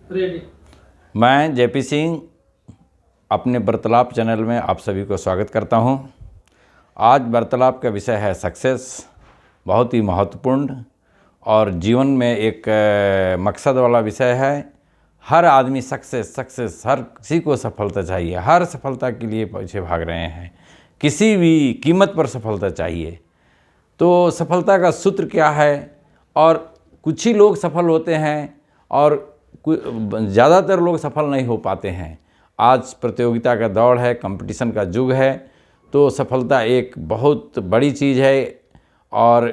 Ready. मैं JP Singh अपने वार्तालाप चैनल में आप सभी को स्वागत करता हूं। आज वार्तालाप का विषय है सक्सेस। बहुत ही महत्वपूर्ण और जीवन में एक मकसद वाला विषय है। हर आदमी सक्सेस हर किसी को सफलता चाहिए। हर सफलता के लिए पीछे भाग रहे हैं, किसी भी कीमत पर सफलता चाहिए। तो सफलता का सूत्र क्या है? और कुछ ही लोग सफल होते हैं और ज़्यादातर लोग सफल नहीं हो पाते हैं। आज प्रतियोगिता का दौर है, कंपटीशन का युग है, तो सफलता एक बहुत बड़ी चीज़ है और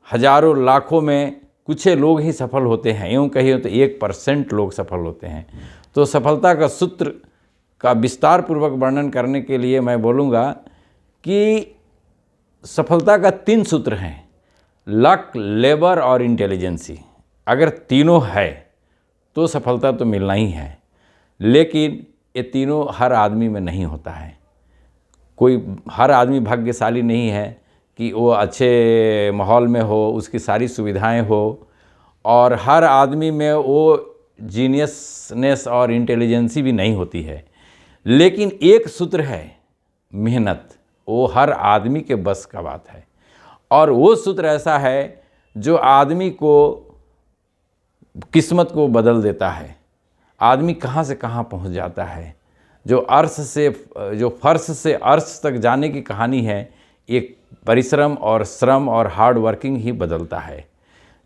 हजारों लाखों में कुछ लोग ही सफल होते हैं। यूँ कहिए तो 1% लोग सफल होते हैं। तो सफलता का सूत्र का विस्तार पूर्वक वर्णन करने के लिए मैं बोलूँगा कि सफलता का 3 सूत्र हैं: लक, लेबर और इंटेलिजेंसी। अगर तीनों है तो सफलता तो मिलना ही है, लेकिन ये तीनों हर आदमी में नहीं होता है। हर आदमी भाग्यशाली नहीं है कि वो अच्छे माहौल में हो, उसकी सारी सुविधाएं हो, और हर आदमी में वो जीनियसनेस और इंटेलिजेंसी भी नहीं होती है। लेकिन एक सूत्र है, मेहनत, वो हर आदमी के बस का बात है। और वो सूत्र ऐसा है जो आदमी को, किस्मत को बदल देता है। आदमी कहाँ से कहाँ पहुँच जाता है। जो फर्श से अर्श तक जाने की कहानी है, एक परिश्रम और श्रम और हार्ड वर्किंग ही बदलता है।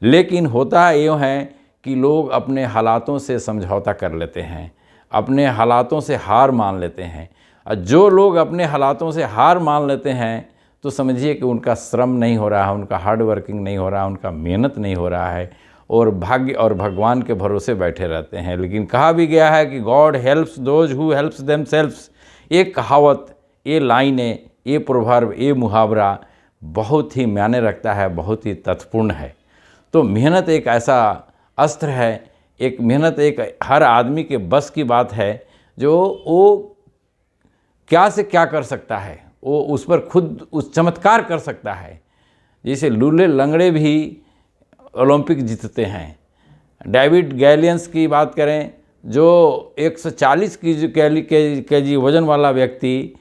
लेकिन होता यूँ है कि लोग अपने हालातों से समझौता कर लेते हैं, अपने हालातों से हार मान लेते हैं। और जो लोग अपने हालातों से हार मान लेते हैं तो समझिए कि उनका श्रम नहीं हो रहा है, उनका हार्ड वर्किंग नहीं हो रहा है, उनका मेहनत नहीं हो रहा है, और भाग्य और भगवान के भरोसे बैठे रहते हैं। लेकिन कहा भी गया है कि God helps those who helps themselves. ये कहावत, ये लाइनें, ये प्रोवर्ब, ये मुहावरा बहुत ही मायने रखता है, बहुत ही तथ्यपूर्ण है। तो मेहनत एक ऐसा अस्त्र है, एक मेहनत एक हर आदमी के बस की बात है, जो वो क्या से क्या कर सकता है, वो उस पर खुद उस चमत्कार कर सकता है। जैसे लूले लंगड़े भी ओलंपिक जीतते हैं। डेविड गैलियंस की बात करें, जो 140 केजी वजन वाला व्यक्ति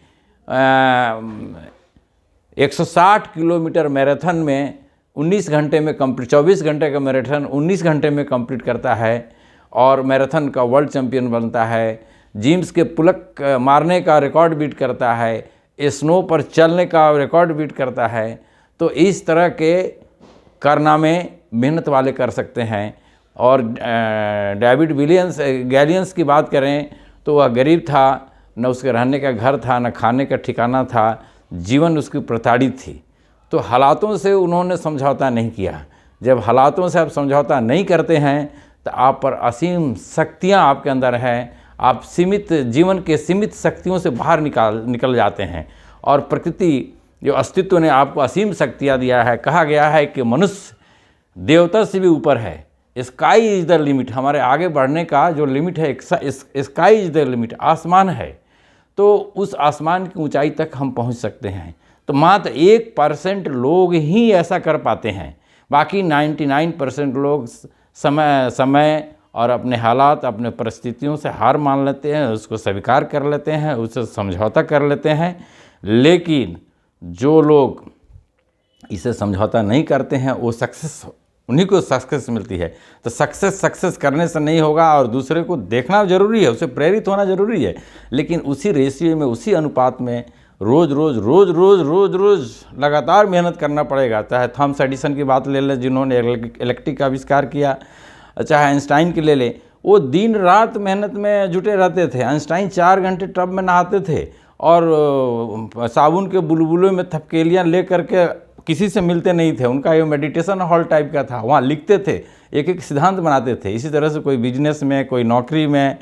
160 किलोमीटर मैराथन में 19 घंटे में कंप्लीट, 24 घंटे का मैराथन 19 घंटे में कंप्लीट करता है और मैराथन का वर्ल्ड चैंपियन बनता है। जिम्स के पुलक मारने का रिकॉर्ड बीट करता है, स्नो पर चलने का रिकॉर्ड बीट करता है। तो इस तरह के कारनामे मेहनत वाले कर सकते हैं। और डेविड गैलियंस की बात करें तो वह गरीब था, न उसके रहने का घर था, न खाने का ठिकाना था, जीवन उसकी प्रताड़ित थी। तो हालातों से उन्होंने समझौता नहीं किया। जब हालातों से आप समझौता नहीं करते हैं तो आप पर असीम शक्तियाँ आपके अंदर हैं। आप सीमित जीवन के सीमित शक्तियों से बाहर निकल जाते हैं, और प्रकृति जो अस्तित्व ने आपको असीम शक्तियाँ दिया है। कहा गया है कि मनुष्य देवता से भी ऊपर है। Sky is the limit. हमारे आगे बढ़ने का जो लिमिट है, स्काई इज द लिमिट, आसमान है। तो उस आसमान की ऊंचाई तक हम पहुंच सकते हैं। तो मात्र 1% लोग ही ऐसा कर पाते हैं। बाकी 99% लोग समय और अपने हालात, अपने परिस्थितियों से हार मान लेते हैं, उसको स्वीकार कर लेते हैं, उससे समझौता कर लेते हैं। लेकिन जो लोग इसे समझौता नहीं करते हैं, वो उन्हीं को सक्सेस मिलती है। तो सक्सेस करने से नहीं होगा, और दूसरे को देखना जरूरी है, उससे प्रेरित होना जरूरी है, लेकिन उसी रेशियो में, उसी अनुपात में रोज रोज लगातार मेहनत करना पड़ेगा। चाहे थॉमस एडिसन की बात ले लें, जिन्होंने इलेक्ट्रिक का आविष्कार किया, चाहे आइंस्टाइन की ले लें, वो दिन रात मेहनत में जुटे रहते थे। आइंस्टाइन 4 घंटे टब में नहाते थे और साबुन के बुलबुलों में थपकेलियाँ ले करके किसी से मिलते नहीं थे। उनका ये मेडिटेशन हॉल टाइप का था, वहाँ लिखते थे, एक एक सिद्धांत बनाते थे। इसी तरह से कोई बिजनेस में, कोई नौकरी में,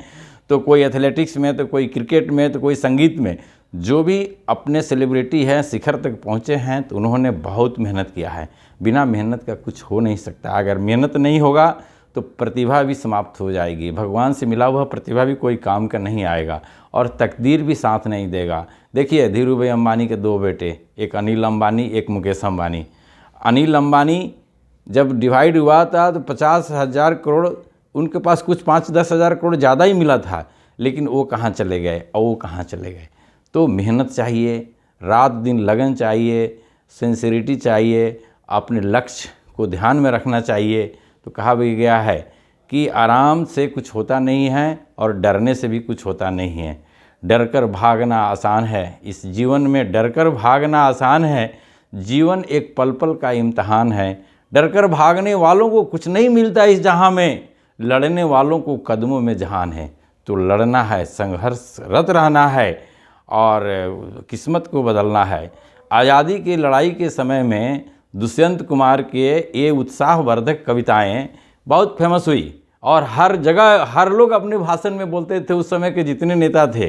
तो कोई एथलेटिक्स में, तो कोई क्रिकेट में, तो कोई संगीत में, जो भी अपने सेलिब्रिटी हैं, शिखर तक पहुँचे हैं, तो उन्होंने बहुत मेहनत किया है। बिना मेहनत का कुछ हो नहीं सकता। अगर मेहनत नहीं होगा तो प्रतिभा भी समाप्त हो जाएगी। भगवान से मिला हुआ प्रतिभा भी कोई काम का नहीं आएगा, और तकदीर भी साथ नहीं देगा। देखिए, धीरू भाई अंबानी के 2 बेटे, एक अनिल अंबानी, एक मुकेश अंबानी। अनिल अंबानी जब डिवाइड हुआ था तो 50,000 करोड़ उनके पास कुछ 5-10 हज़ार करोड़ ज़्यादा ही मिला था, लेकिन वो कहाँ चले गए और वो कहाँ चले गए। तो मेहनत चाहिए, रात दिन लगन चाहिए, सिंसियरिटी चाहिए, अपने लक्ष्य को ध्यान में रखना चाहिए। तो कहा भी गया है कि आराम से कुछ होता नहीं है और डरने से भी कुछ होता नहीं है। डर कर भागना आसान है, इस जीवन में डर कर भागना आसान है, जीवन एक पल पल का इम्तहान है। डर कर भागने वालों को कुछ नहीं मिलता इस जहां में, लड़ने वालों को कदमों में जहान है। तो लड़ना है, संघर्षरत रहना है और किस्मत को बदलना है। आज़ादी की लड़ाई के समय में दुष्यंत कुमार के ये उत्साहवर्धक कविताएं बहुत फेमस हुई और हर जगह हर लोग अपने भाषण में बोलते थे। उस समय के जितने नेता थे,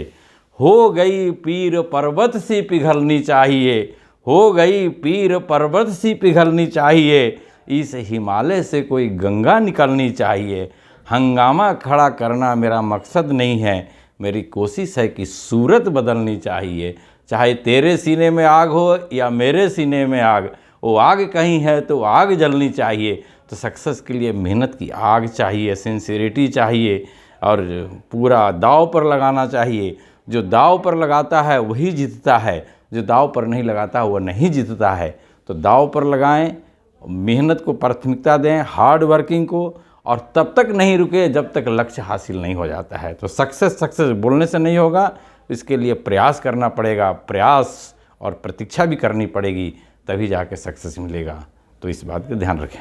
हो गई पीर पर्वत सी पिघलनी चाहिए, हो गई पीर पर्वत सी पिघलनी चाहिए, इस हिमालय से कोई गंगा निकलनी चाहिए। हंगामा खड़ा करना मेरा मकसद नहीं है, मेरी कोशिश है कि सूरत बदलनी चाहिए। चाहे तेरे सीने में आग हो या मेरे सीने में आग, वो आग कहीं है तो आग जलनी चाहिए। तो सक्सेस के लिए मेहनत की आग चाहिए, सिंसियरिटी चाहिए और पूरा दांव पर लगाना चाहिए। जो दांव पर लगाता है वही जीतता है, जो दांव पर नहीं लगाता वह नहीं जीतता है। तो दांव पर लगाएं, मेहनत को प्राथमिकता दें, हार्ड वर्किंग को, और तब तक नहीं रुके जब तक लक्ष्य हासिल नहीं हो जाता है। तो सक्सेस बोलने से नहीं होगा, इसके लिए प्रयास करना पड़ेगा, प्रयास और प्रतीक्षा भी करनी पड़ेगी, तभी जाके सक्सेस मिलेगा। तो इस बात का ध्यान रखें।